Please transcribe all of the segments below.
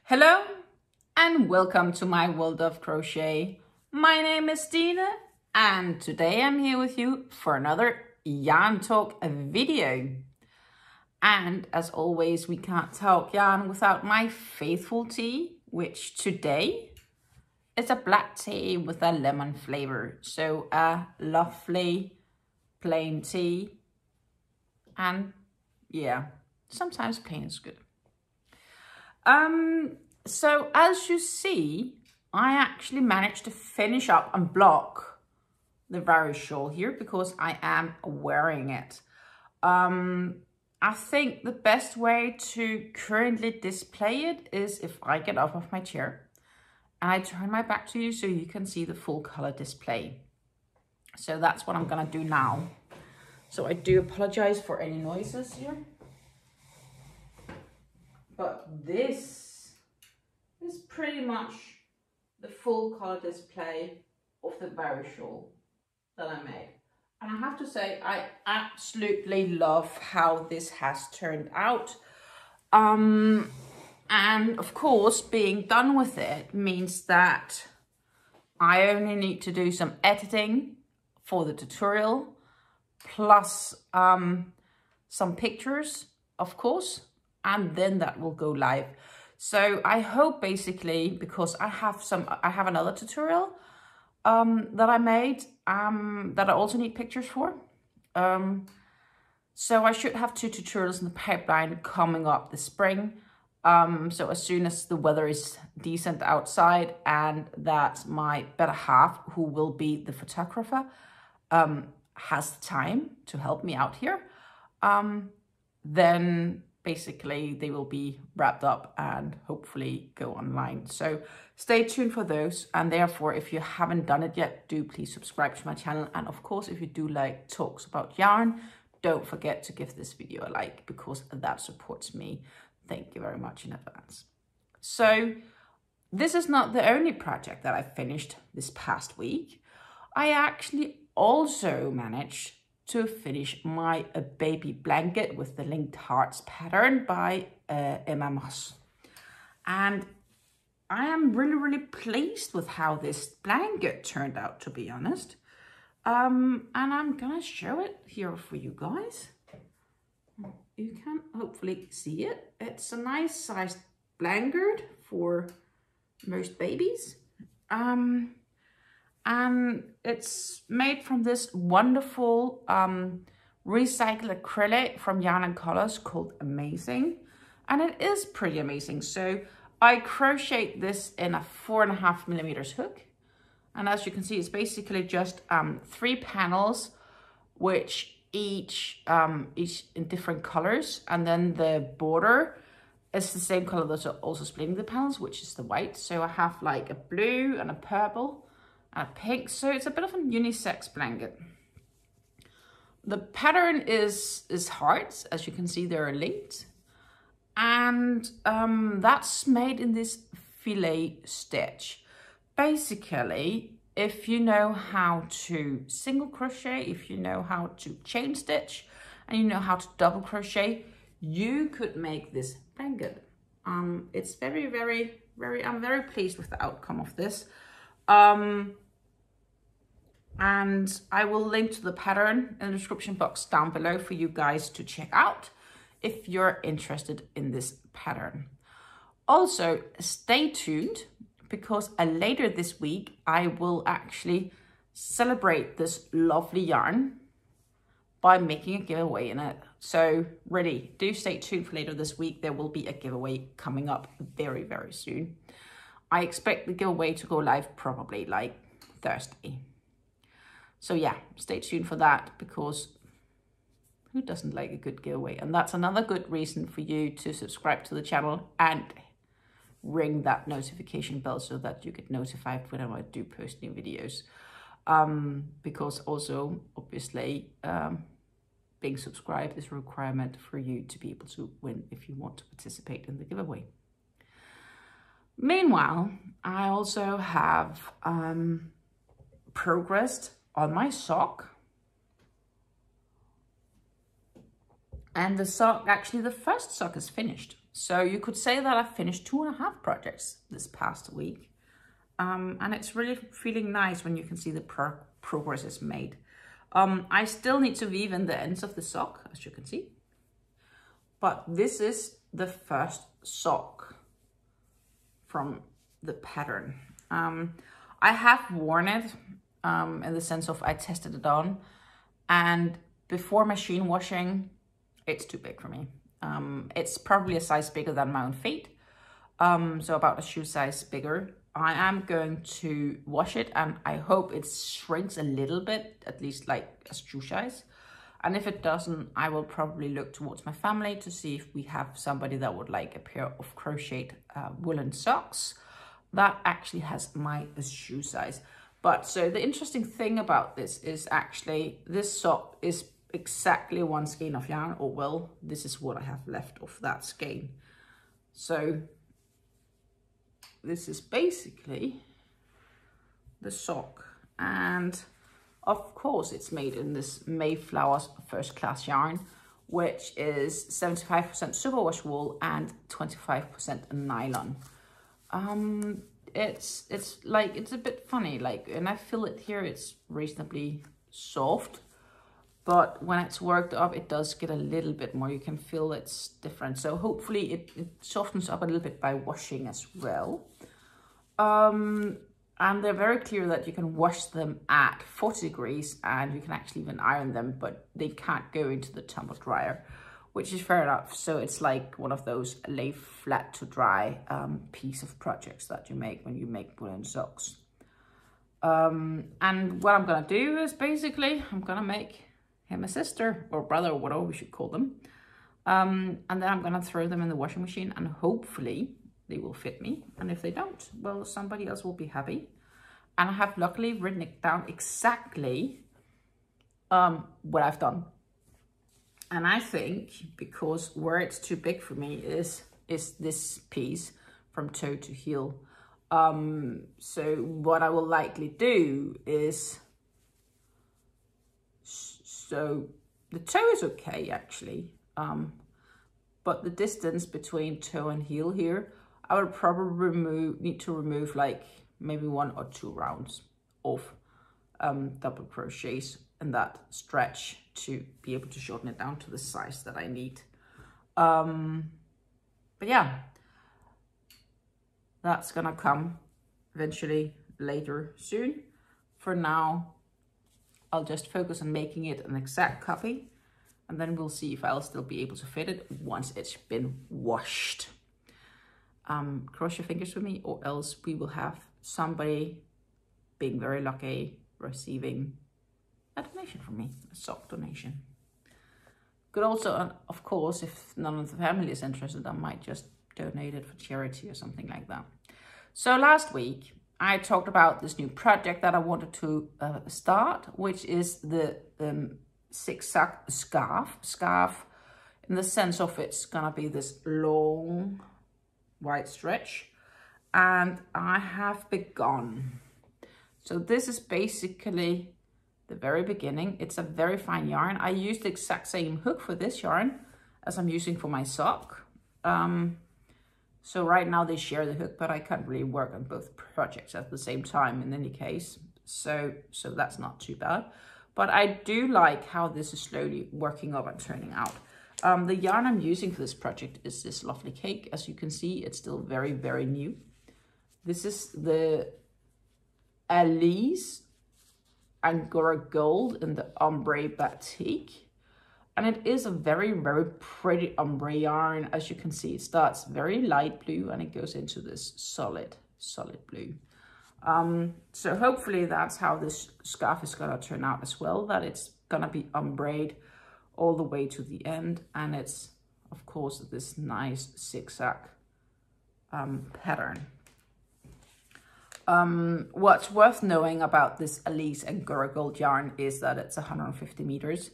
Hello and welcome to my world of crochet. My name is Dina and today I'm here with you for another yarn talk video. And as always, we can't talk yarn without my faithful tea, which today is a black tea with a lemon flavor. So a lovely plain tea, and yeah, sometimes plain is good. So as you see, I actually managed to finish up and block the Virus Shawl here because I am wearing it. I think the best way to currently display it is if I get off of my chair and I turn my back to you so you can see the full color display. So that's what I'm gonna do now. So I do apologize for any noises here. But this is pretty much the full color display of the Virus Shawl that I made. And I have to say, I absolutely love how this has turned out. And of course, being done with it means that I only need to do some editing for the tutorial, plus some pictures, of course. And then that will go live. So I hope basically, because I have another tutorial that I made that I also need pictures for. So I should have 2 tutorials in the pipeline coming up this spring. So as soon as the weather is decent outside and that my better half, who will be the photographer, has the time to help me out here, then basically they will be wrapped up and hopefully go online. So stay tuned for those. And therefore, if you haven't done it yet, do please subscribe to my channel. And of course, if you do like talks about yarn, don't forget to give this video a like because that supports me. Thank you very much in advance. So this is not the only project that I finished this past week. I actually also managed to finish my baby blanket with the linked hearts pattern by Emma Moss. And I am really pleased with how this blanket turned out, to be honest. And I'm gonna show it here for you guys. You can hopefully see it. It's a nice sized blanket for most babies. And it's made from this wonderful recycled acrylic from Yarn & Colors called Amazing. And it is pretty amazing. So I crocheted this in a 4.5mm hook. And as you can see, it's basically just 3 panels, which each in different colors. And then the border is the same color that's also splitting the panels, which is the white. So I have like a blue and a purple, a pink, so it's a bit of a unisex blanket. The pattern is hearts, as you can see, they're linked, and that's made in this filet stitch. Basically, if you know how to single crochet, if you know how to chain stitch, and you know how to double crochet, you could make this blanket. It's very, I'm very pleased with the outcome of this. And I will link to the pattern in the description box down below for you guys to check out if you're interested in this pattern. Also, stay tuned because later this week, I will actually celebrate this lovely yarn by making a giveaway in it. So really, do stay tuned for later this week. There will be a giveaway coming up very soon. I expect the giveaway to go live probably like Thursday. So yeah, stay tuned for that because who doesn't like a good giveaway? And that's another good reason for you to subscribe to the channel and ring that notification bell so that you get notified whenever I do post new videos. Because also, obviously, being subscribed is a requirement for you to be able to win if you want to participate in the giveaway. Meanwhile, I also have progressed on my sock, and the sock, actually the first sock is finished. So you could say that I finished 2.5 projects this past week. And it's really feeling nice when you can see the progress is made. I still need to weave in the ends of the sock, as you can see. But this is the first sock from the pattern. I have worn it in the sense of I tested it on, and before machine washing, it's too big for me. It's probably a size bigger than my own feet, so about a shoe size bigger. I am going to wash it, and I hope it shrinks a little bit, at least like a shoe size. And if it doesn't, I will probably look towards my family to see if we have somebody that would like a pair of crocheted woolen socks that actually has my shoe size. But so the interesting thing about this is actually this sock is exactly 1 skein of yarn, or well, this is what I have left of that skein. So this is basically the sock, and of course it's made in this Mayflower's first class yarn, which is 75% superwash wool and 25% nylon. It's a bit funny, like, and I feel it here, it's reasonably soft, but when it's worked up, it does get a little bit more. You can feel it's different. So hopefully it softens up a little bit by washing as well. And they're very clear that you can wash them at 40 degrees and you can actually even iron them, but they can't go into the tumble dryer, which is fair enough. So it's like one of those lay flat to dry piece of projects that you make when you make woolen socks. And what I'm gonna do is basically, I'm gonna make him a sister or brother or whatever we should call them. And then I'm gonna throw them in the washing machine, and hopefully they will fit me. And if they don't, well, somebody else will be happy. And I have luckily written it down exactly what I've done. And I think because where it's too big for me is this piece from toe to heel. So what I will likely do is, so the toe is okay actually, but the distance between toe and heel here, I would probably need to remove like maybe 1 or 2 rounds of double crochets in that stretch to be able to shorten it down to the size that I need. But yeah, that's gonna come eventually later soon. For now, I'll just focus on making it an exact copy, and then we'll see if I'll still be able to fit it once it's been washed. Cross your fingers with me, or else we will have somebody being very lucky receiving a donation from me, a sock donation. Could also, of course, if none of the family is interested, I might just donate it for charity or something like that. So last week, I talked about this new project that I wanted to start, which is the Zig-Zag scarf, in the sense of it's gonna be this long white stretch, and I have begun. So this is basically the very beginning. It's a very fine yarn. I used the exact same hook for this yarn as I'm using for my sock. So right now they share the hook, but I can't really work on both projects at the same time in any case. So that's not too bad. But I do like how this is slowly working up and turning out. The yarn I'm using for this project is this lovely cake. As you can see, it's still very, very new. This is the Alice Angora Gold in the ombre batik. And it is a very, very pretty ombre yarn. As you can see, it starts very light blue and it goes into this solid blue. So hopefully that's how this scarf is gonna turn out as well, that it's gonna be ombre all the way to the end. And it's, of course, this nice zigzag pattern. What's worth knowing about this Alice Angora Gold yarn is that it's 150 meters.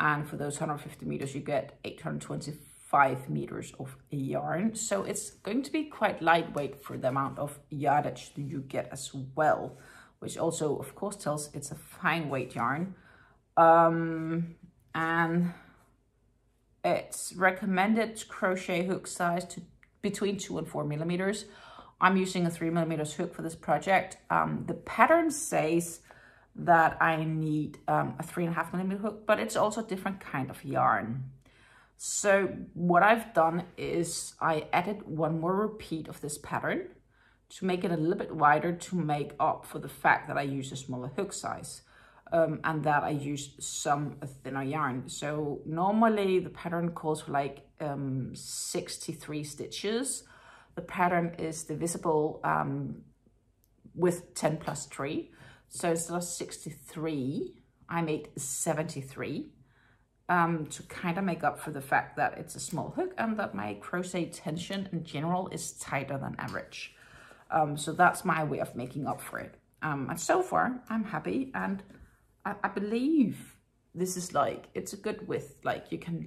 And for those 150 meters, you get 825 meters of yarn. So it's going to be quite lightweight for the amount of yardage that you get as well, which also, of course, tells it's a fine weight yarn. And It's recommended crochet hook size to between 2 and 4 millimeters. I'm using a 3 millimeters hook for this project. The pattern says that I need a 3.5 millimeter hook, but it's also a different kind of yarn. So what I've done is I added one more repeat of this pattern to make it a little bit wider to make up for the fact that I use a smaller hook size. And that I use some thinner yarn. So normally the pattern calls for like 63 stitches. The pattern is divisible with 10 plus 3. So instead of 63, I made 73 to kind of make up for the fact that it's a small hook and that my crochet tension in general is tighter than average. So that's my way of making up for it. And so far I'm happy, and I believe this is like, it's a good width, like it can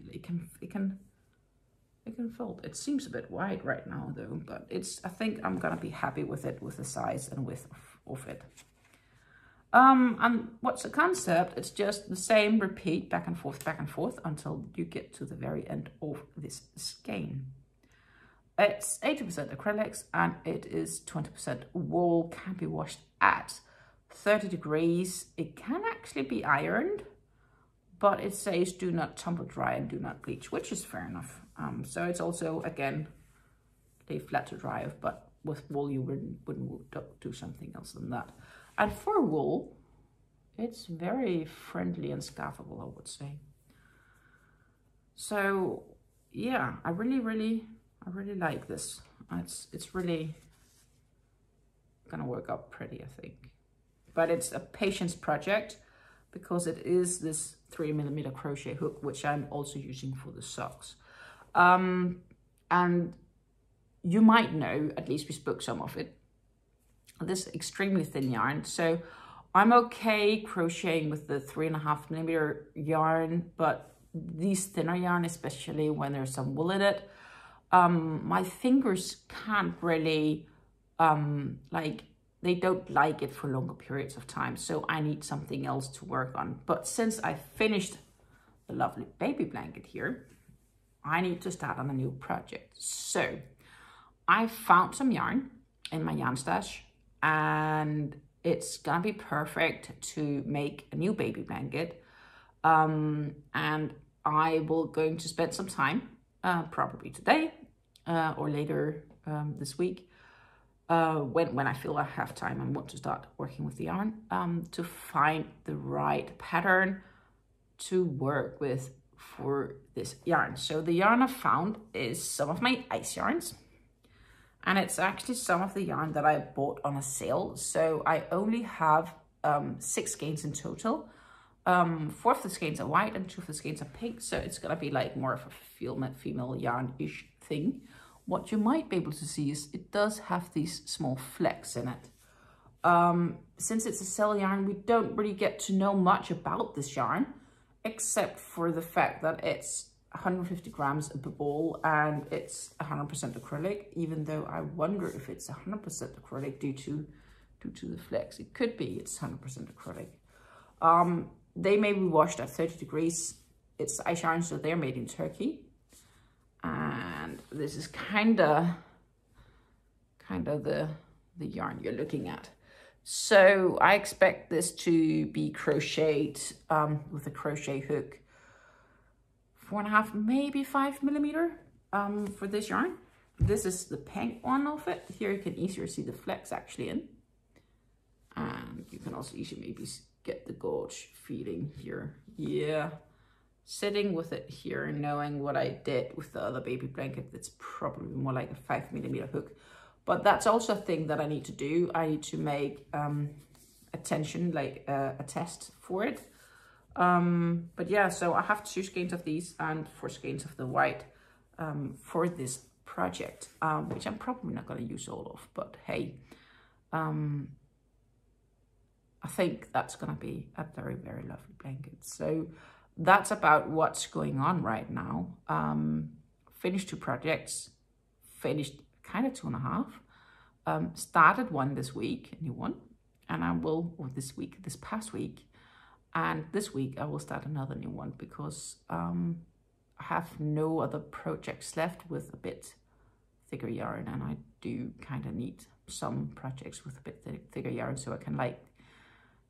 fold. It seems a bit wide right now though, but I think I'm gonna be happy with it, with the size and width of it. And what's the concept? It's just the same repeat back and forth until you get to the very end of this skein. It's 80% acrylics and it is 20% wool, can be washed at 30 degrees. It can actually be ironed, but it says do not tumble dry and do not bleach, which is fair enough. So it's also, again, lay flat to dry, but with wool you wouldn't do something else than that. And for wool, it's very friendly and scarfable, I would say. So yeah, I really like this. It's really gonna work out pretty, I think. But it's a patience project because it is this 3 millimeter crochet hook, which I'm also using for the socks. And you might know, at least we spoke some of it, this extremely thin yarn. So I'm okay crocheting with the 3.5 millimeter yarn, but these thinner yarn, especially when there's some wool in it, my fingers can't really, they don't like it for longer periods of time. So I need something else to work on. But since I finished the lovely baby blanket here, I need to start on a new project. So I found some yarn in my yarn stash, and it's gonna be perfect to make a new baby blanket. And I will going to spend some time, probably today or later this week, when I feel I have time and want to start working with the yarn, to find the right pattern to work with for this yarn. So the yarn I found is some of my ice yarns, and it's actually some of the yarn that I bought on a sale. So I only have 6 skeins in total. 4 of the skeins are white and 2 of the skeins are pink. So it's gonna be like more of a female yarn-ish thing. What you might be able to see is it does have these small flecks in it. Since it's a sale yarn, we don't really get to know much about this yarn, except for the fact that it's 150 grams per ball and it's 100% acrylic, even though I wonder if it's 100% acrylic due to the flecks. It could be it's 100% acrylic. They may be washed at 30 degrees. It's ice yarn, so they're made in Turkey. And this is kind of the yarn you're looking at. So I expect this to be crocheted with a crochet hook 4.5, maybe 5 millimeter for this yarn. This is the pink one of it. Here you can easier see the flecks actually in. And you can also easily maybe get the gauge feeling here. Yeah. Sitting with it here, knowing what I did with the other baby blanket, that's probably more like a 5 millimeter hook. But that's also a thing that I need to do. I need to make a tension, like a test for it. But yeah, so I have 2 skeins of these and 4 skeins of the white for this project, which I'm probably not going to use all of, but hey, I think that's going to be a very, very lovely blanket. So that's about what's going on right now. Finished 2 projects, finished kind of 2.5, started one this week, a new one, and I will, or this past week, and this week I will start another new one because I have no other projects left with a bit thicker yarn, and I do kind of need some projects with a bit thicker yarn so I can like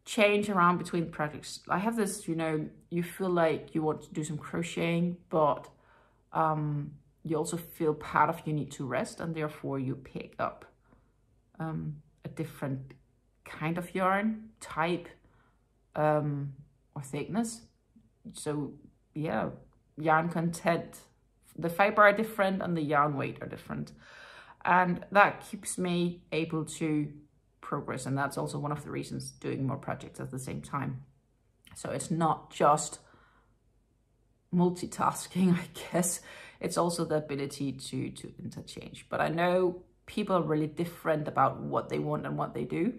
change around between projects. I have this, you know, you feel like you want to do some crocheting, but you also feel part of you need to rest, and therefore you pick up a different kind of yarn type or thickness. So yeah, yarn content, the fiber are different and the yarn weight are different, and that keeps me able to progress, and that's also one of the reasons doing more projects at the same time. So it's not just multitasking, I guess, it's also the ability to interchange. But I know people are really different about what they want and what they do.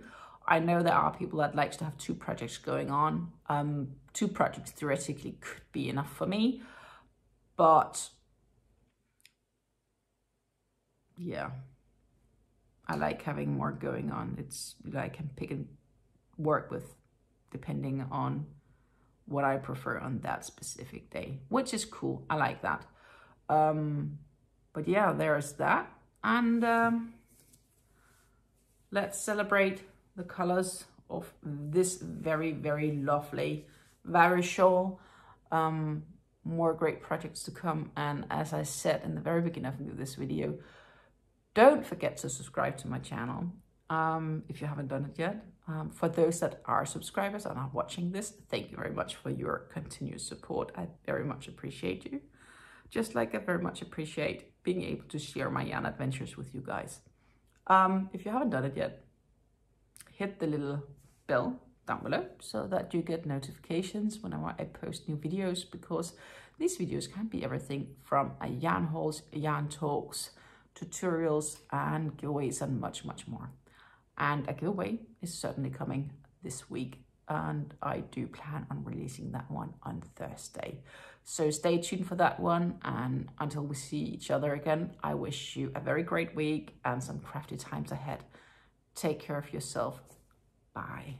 I know there are people that likes to have 2 projects going on. 2 projects theoretically could be enough for me, but yeah, I like having more going on. It's like I can pick and work with depending on what I prefer on that specific day, which is cool. I like that. But yeah, there's that. And let's celebrate the colors of this very, very lovely Virus Shawl. More great projects to come. And as I said in the very beginning of this video, don't forget to subscribe to my channel if you haven't done it yet. For those that are subscribers and are watching this, thank you very much for your continued support. I very much appreciate you. Just like I very much appreciate being able to share my yarn adventures with you guys. If you haven't done it yet, hit the little bell down below so that you get notifications whenever I post new videos, because these videos can be everything from yarn hauls, yarn talks, tutorials and giveaways and much, much more. And a giveaway is certainly coming this week, and I do plan on releasing that one on Thursday. So stay tuned for that one, and until we see each other again, I wish you a very great week and some crafty times ahead. Take care of yourself. Bye.